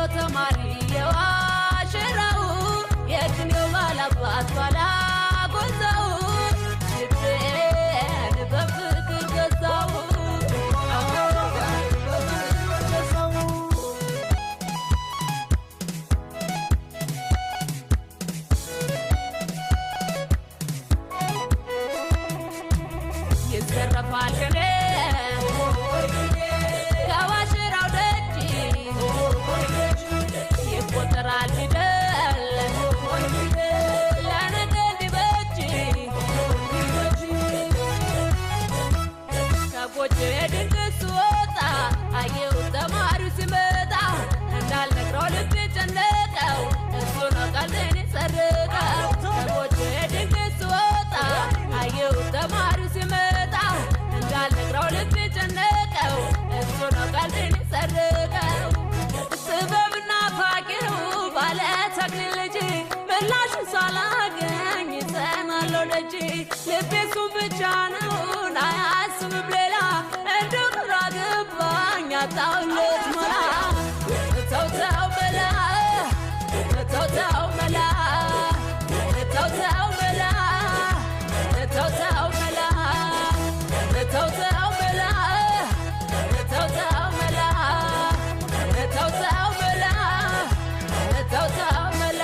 ተማሪ የዋሽራው የቅኔው ባላባት ባላጎዛው ልቤን በፍቅር ገዛው ይዘረፋል ከኔ ከዋሽራው ደጅ ይቆጠራል ፊደል ለነገ ሊበጅ ከጎጆዬ ድንገት ስወጣ አየሁ ተማሪው ሲመጣ እንዳልነግረው ልቤ ጨነቀው እሱ ነው ቀልቤን የሰረቀው ከጎጆዬ ድንገት ስወጣ አየሁ ተማሪው ሲመጣ እንዳልነግረው ልቤ ጨነቀው እሱ ነው ቀልቤን የሰረቀው ጥበብና ፋቂው ባለ ተክሊል ልጅ ምላሹን ሳላገኝ እጸናለሁ ደጅ ልቤ እሱን ብቻ ነው አያስብም ሌላ እንደው ግራ ገባኝ አጣሁለት መላ ተው ተው መላ ተው ተው መላ ተው ተው መላ ተው ተው መላ ተው ተው መላ ተው ተው መላ ተው ተው መላ ተው ተው መላ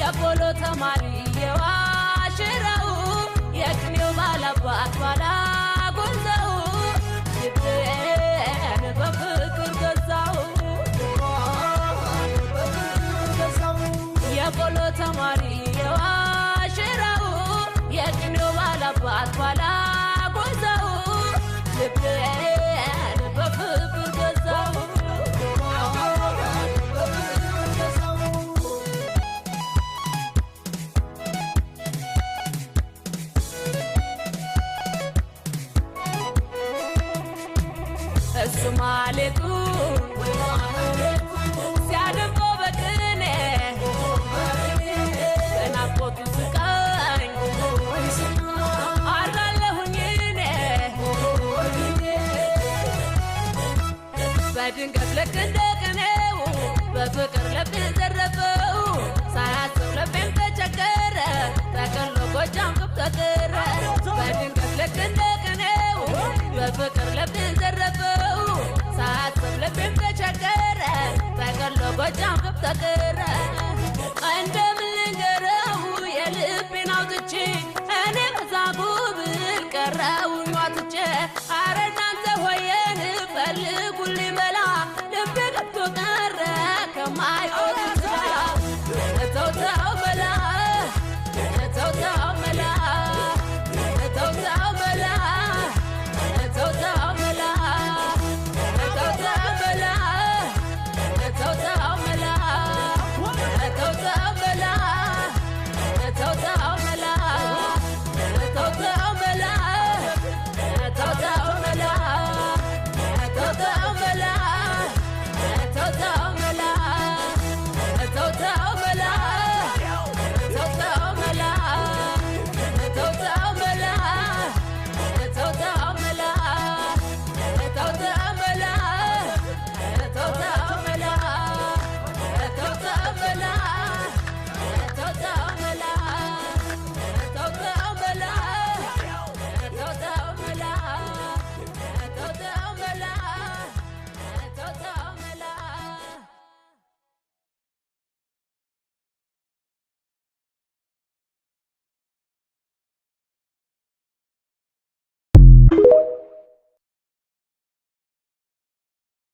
የቆሎ ተማሪ የዋሽራው የቅኔው ባላባት ባላጎዛው ልቤን በፍቅር ገዛው የቆሎ ተማሪ የዋሽራው የቅኔው ባላባት ባላጎዛው ልቤን በፍቅር ገዛው እሱ ማለቱ ሲያደምቀው በቅኔ በናፍቆቱ ስቃኝ አድራለሁኝ እኔ በድንገት ልክ እንደ ቅኔው በፍቅር ልቤን ዘረፈው ሳያስብ ልቤን ተቸገረ ተቀሎ ጎጃም ገብቶ ቀረ በድንገት ልክ እንደ ቅኔው በፍቅር ልቤን ዘረፈው ሳያስብ ልቤን ተቸገረ ተቀሎ ጎጃም ገብቶ ቀረ